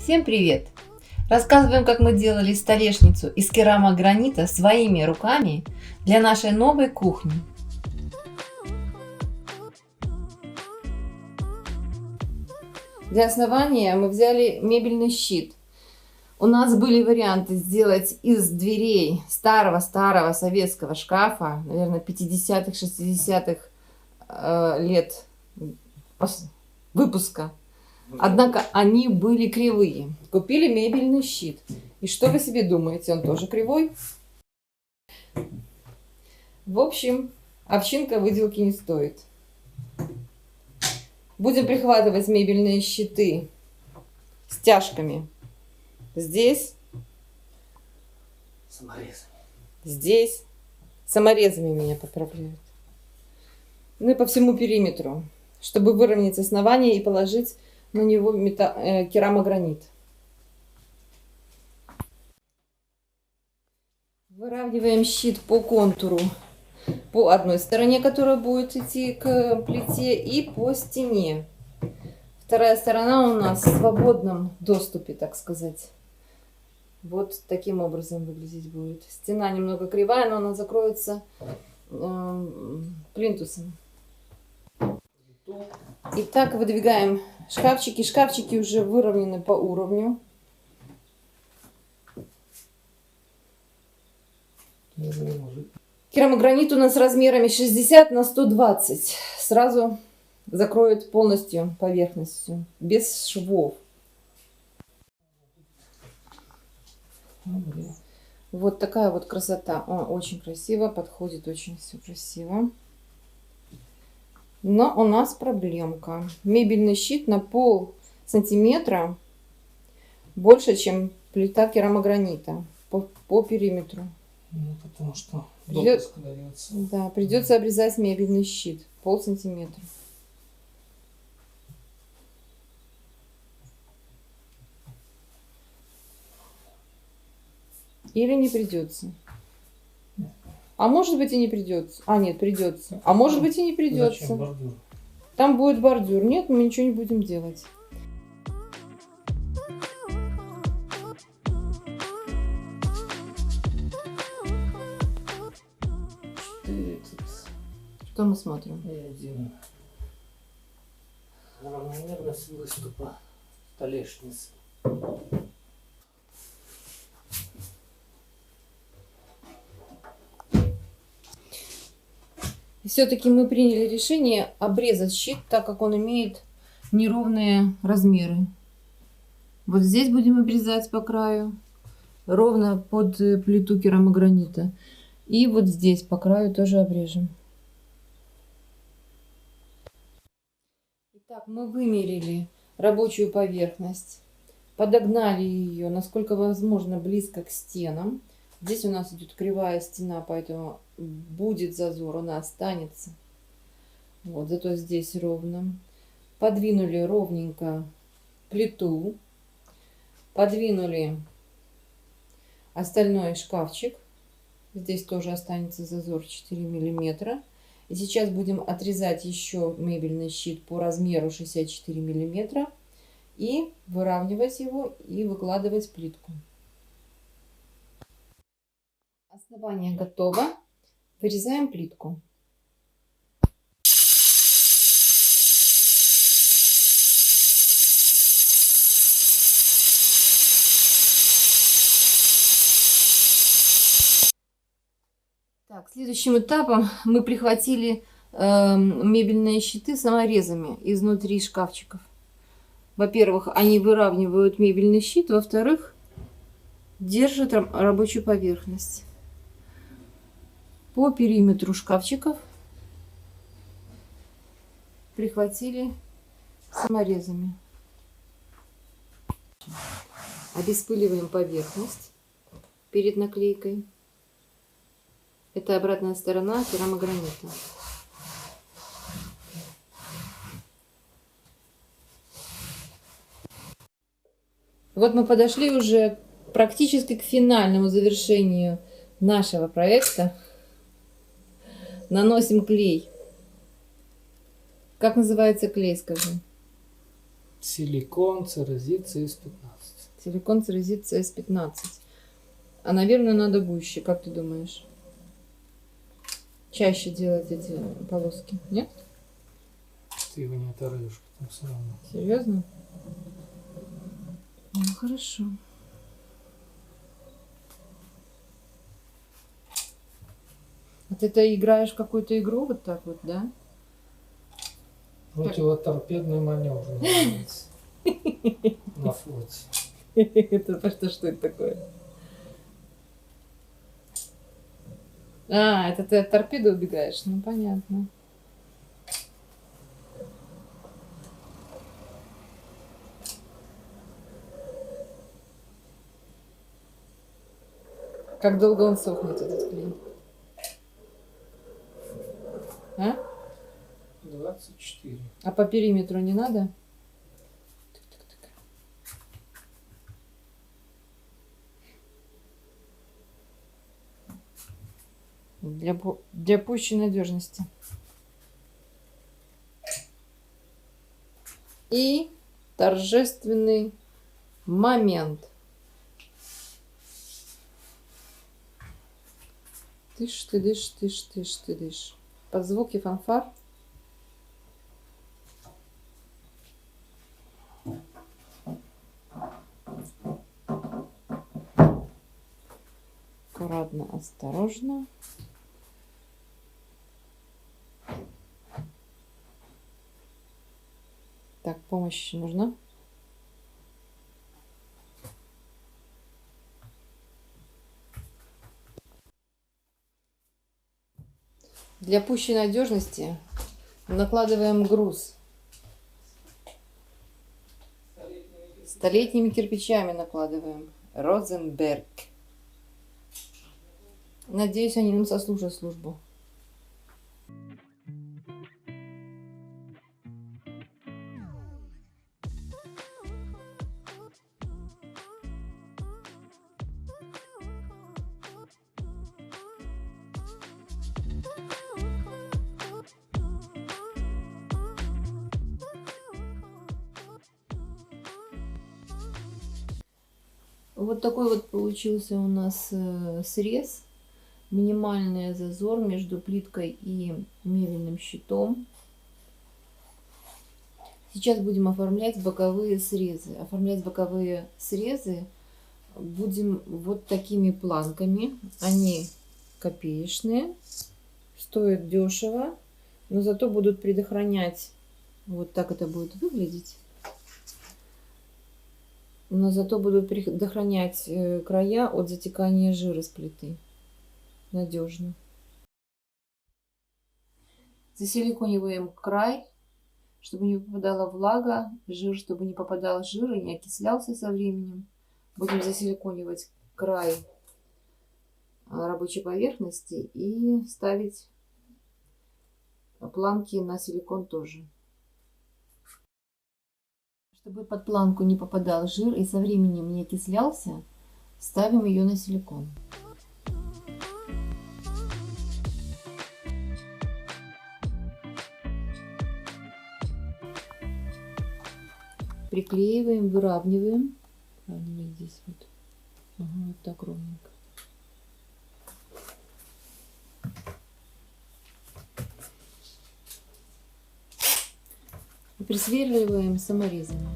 Всем привет! Рассказываем, как мы делали столешницу из керамогранита своими руками для нашей новой кухни. Для основания мы взяли мебельный щит. У нас были варианты сделать из дверей старого-старого советского шкафа, наверное, 50-х, 60-х лет выпуска. Однако они были кривые. Купили мебельный щит. И что вы себе думаете, он тоже кривой? В общем, овчинка выделки не стоит. Будем прихватывать мебельные щиты стяжками. Здесь. Саморезами. Здесь. Саморезами меня поправляют. Ну и по всему периметру, чтобы выровнять основание и положить на него керамогранит. Выравниваем щит по контуру, по одной стороне, которая будет идти к плите, и по стене. Вторая сторона у нас в свободном доступе, так сказать. Вот таким образом выглядеть будет. Стена немного кривая, но она закроется плинтусом. Итак, выдвигаем шкафчики. Шкафчики уже выровнены по уровню. Керамогранит у нас размерами 60 на 120. Сразу закроет полностью поверхностью, без швов. Вот такая вот красота. О, очень красиво, подходит очень все красиво. Но у нас проблемка. Мебельный щит на пол-сантиметра больше, чем плита керамогранита по периметру. Ну, потому что придется обрезать мебельный щит пол-сантиметра. Или не придется. А может быть и не придется. А нет, придется. А может быть и не придется. Зачем бордюр? Там будет бордюр. Нет, мы ничего не будем делать. Что мы смотрим? Равномерность выступа столешницы. Все-таки мы приняли решение обрезать щит, так как он имеет неровные размеры. Вот здесь будем обрезать по краю, ровно под плиту керамогранита. И вот здесь по краю тоже обрежем. Итак, мы вымерили рабочую поверхность, подогнали ее, насколько возможно, близко к стенам. Здесь у нас идет кривая стена, поэтому будет зазор, она останется. Вот, зато здесь ровно. Подвинули ровненько плиту. Подвинули остальной шкафчик. Здесь тоже останется зазор 4 миллиметра. И сейчас будем отрезать еще мебельный щит по размеру 64 миллиметра. И выравнивать его и выкладывать плитку. Основание готово. Вырезаем плитку. Так, следующим этапом мы прихватили мебельные щиты саморезами изнутри шкафчиков. Во-первых, они выравнивают мебельный щит, во-вторых, держат рабочую поверхность. По периметру шкафчиков прихватили саморезами. Обеспыливаем поверхность перед наклейкой. Это обратная сторона керамогранита. Вот мы подошли уже практически к финальному завершению нашего проекта. Наносим клей. Как называется клей, скажи? Силикон, церезит CS15. Силикон церезит CS15. А, наверное, надо гуще, как ты думаешь? Чаще делать эти полоски, нет? Ты его не оторвешь потом все равно. Серьезно? Ну, хорошо. А ты играешь в какую-то игру вот так вот, да? Противоторпедный маневр называется. На флоте. Что это такое? А, это ты от торпеды убегаешь? Ну, понятно. Как долго он сохнет, этот клей? А? 24. А по периметру не надо? Тык-тык-тык. Для пущей надежности. И торжественный момент. Тыш, ты дышь, тыш, тыш, ты дышь. Под звуки фанфар. Аккуратно, осторожно. Так, помощь нужна? Для пущей надежности накладываем груз. Столетними кирпичами накладываем. Розенберг. Надеюсь, они нам сослужат службу. Вот такой вот получился у нас срез. Минимальный зазор между плиткой и мебельным щитом. Сейчас будем оформлять боковые срезы. Оформлять боковые срезы будем вот такими планками. Они копеечные, стоят дешево, но зато будут предохранять. Вот так это будет выглядеть. Но зато будут предохранять края от затекания жира с плиты. Надежно. Засиликониваем край, чтобы не попадала влага, жир, чтобы не попадал жир и не окислялся со временем. Будем засиликонивать край рабочей поверхности и ставить планки на силикон тоже. Чтобы под планку не попадал жир и со временем не окислялся, ставим ее на силикон. Приклеиваем, выравниваем. Выравниваем здесь вот. Ага, вот так ровненько. И присверливаем саморезами.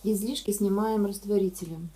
Излишки снимаем растворителем.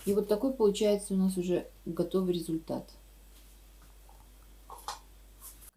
И вот такой получается у нас уже готовый результат.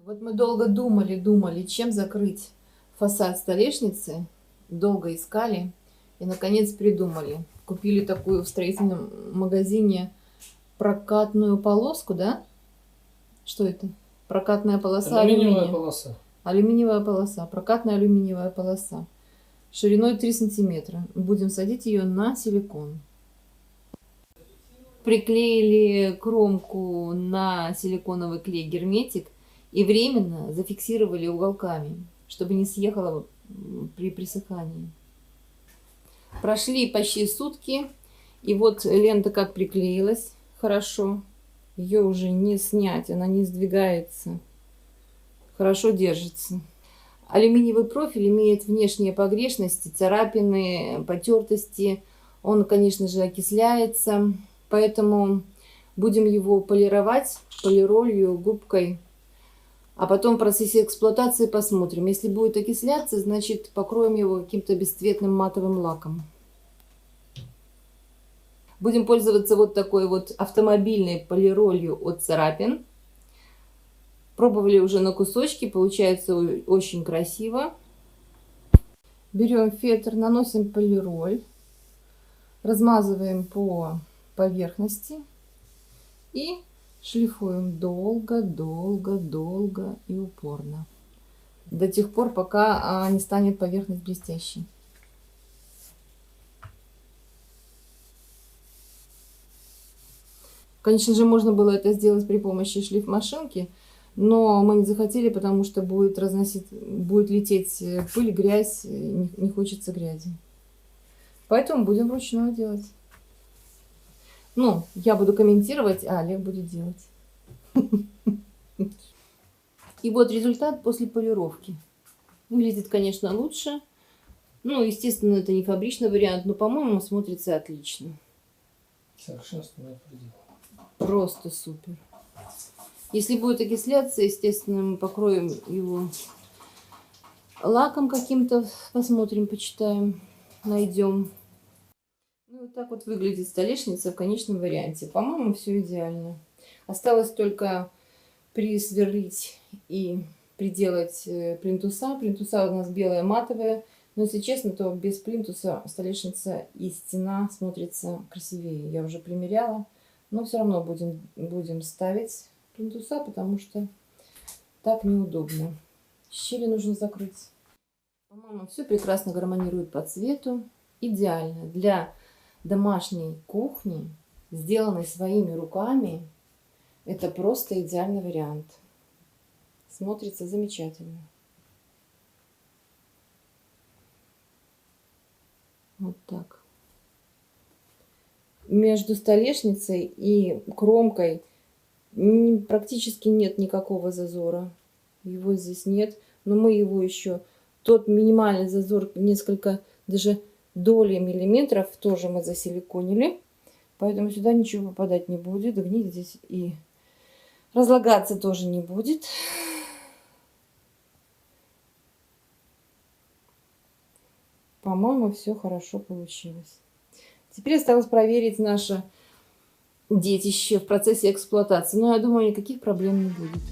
Вот мы долго думали, чем закрыть фасад столешницы. Долго искали и наконец придумали. Купили такую в строительном магазине прокатную полоску, да? Что это? Прокатная полоса Алюминиевая полоса. Алюминиевая полоса. Прокатная алюминиевая полоса. Шириной 3 сантиметра. Будем садить ее на силикон. Приклеили кромку на силиконовый клей герметик и временно зафиксировали уголками, чтобы не съехало при присыхании. Прошли почти сутки, и вот лента как приклеилась хорошо. Ее уже не снять, она не сдвигается, хорошо держится. Алюминиевый профиль имеет внешние погрешности, царапины, потертости. Он, конечно же, окисляется, поэтому будем его полировать полиролью, губкой. А потом в процессе эксплуатации посмотрим. Если будет окисляться, значит покроем его каким-то бесцветным матовым лаком. Будем пользоваться вот такой вот автомобильной полиролью от царапин. Пробовали уже на кусочки, получается очень красиво. Берем фетр, наносим полироль, размазываем по поверхности и шлифуем долго, долго, долго и упорно. До тех пор, пока не станет поверхность блестящей. Конечно же, можно было это сделать при помощи шлифмашинки, но мы не захотели, потому что будет лететь пыль, грязь, не хочется грязи. Поэтому будем вручную делать. Ну, я буду комментировать, а Олег будет делать. И вот результат после полировки. Выглядит, конечно, лучше. Ну, естественно, это не фабричный вариант, но, по-моему, смотрится отлично. Совершенствует предел. Просто супер. Если будет окисляться, естественно, мы покроем его лаком каким-то. Посмотрим, почитаем, найдем. Ну, вот так вот выглядит столешница в конечном варианте. По-моему, все идеально. Осталось только присверлить и приделать плинтуса. Плинтуса у нас белые матовые. Но, если честно, то без плинтуса столешница и стена смотрится красивее. Я уже примеряла. Но все равно будем ставить плинтуса, потому что так неудобно. Щели нужно закрыть. По-моему, все прекрасно гармонирует по цвету. Идеально для домашней кухни, сделанной своими руками. Это просто идеальный вариант. Смотрится замечательно. Вот так. Между столешницей и кромкой практически нет никакого зазора. Его здесь нет. Но мы его еще... Тот минимальный зазор, несколько даже доли миллиметров, тоже мы засиликонили. Поэтому сюда ничего попадать не будет. Гнить здесь и разлагаться тоже не будет. По-моему, все хорошо получилось. Теперь осталось проверить наше детище в процессе эксплуатации. Но я думаю, никаких проблем не будет.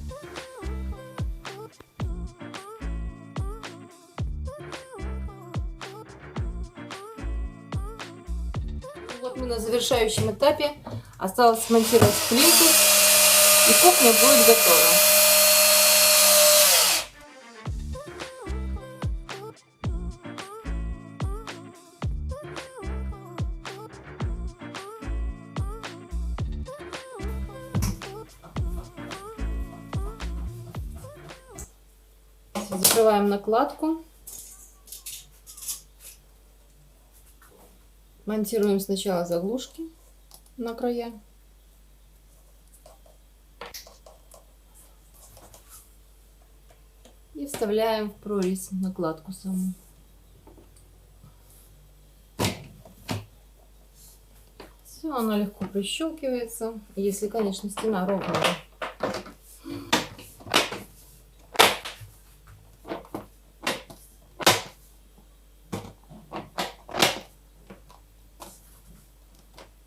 Вот мы на завершающем этапе. Осталось смонтировать плиту, и кухня будет готова. Закрываем накладку. Монтируем сначала заглушки на края. И вставляем в прорезь накладку саму. Все, она легко прищелкивается, если, конечно, стена ровная.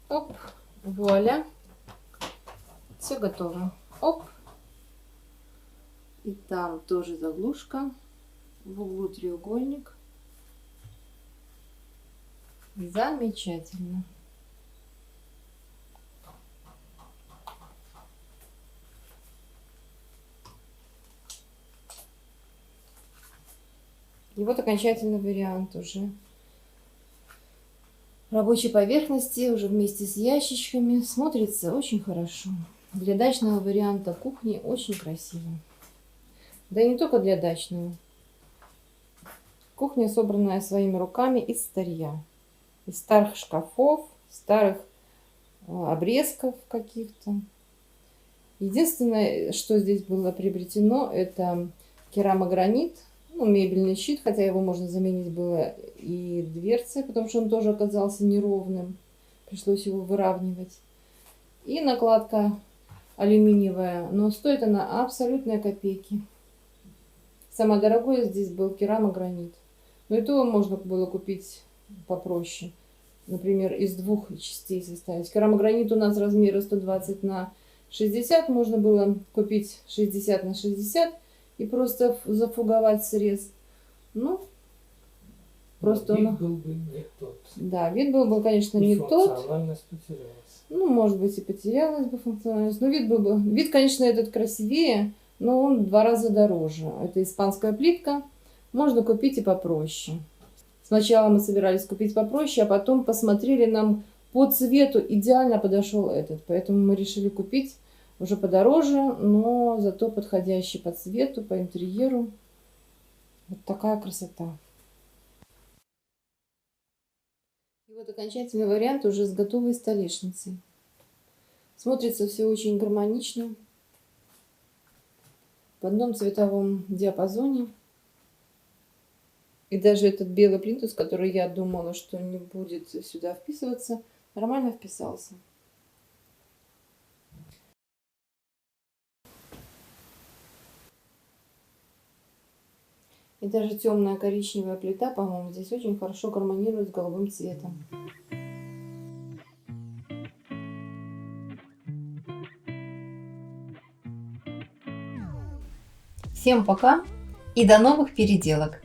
Оп, вуаля, все готово. Оп, и там тоже заглушка, в углу треугольник. Замечательно. И вот окончательный вариант уже рабочей поверхности, уже вместе с ящичками. Смотрится очень хорошо. Для дачного варианта кухни очень красиво. Да и не только для дачного. Кухня, собранная своими руками из старья. Из старых шкафов, старых обрезков каких-то. Единственное, что здесь было приобретено, это керамогранит, ну, мебельный щит, хотя его можно заменить было и дверцей, потому что он тоже оказался неровным. Пришлось его выравнивать. И накладка алюминиевая, но стоит она абсолютные копейки. Самое дорогое здесь был керамогранит. Но и то можно было купить попроще. Например, из двух частей составить. Керамогранит у нас размера 120 на 60. Можно было купить 60 на 60 и просто зафуговать срез. Ну, просто вид он... был бы не тот. Да, вид был бы, конечно, И не тот. функциональность потерялась. Ну, может быть, и потерялась бы функциональность. Но вид был бы... Вид, конечно, этот красивее, но он в 2 раза дороже. Это испанская плитка. Можно купить и попроще. Сначала мы собирались купить попроще, а потом посмотрели, нам по цвету идеально подошел этот. Поэтому мы решили купить уже подороже, но зато подходящий по цвету, по интерьеру. Вот такая красота. И вот окончательный вариант уже с готовой столешницей. Смотрится все очень гармонично. В одном цветовом диапазоне. И даже этот белый плинтус, который я думала, что не будет сюда вписываться, нормально вписался. И даже темная коричневая плита, по-моему, здесь очень хорошо гармонирует с голубым цветом. Всем пока и до новых переделок!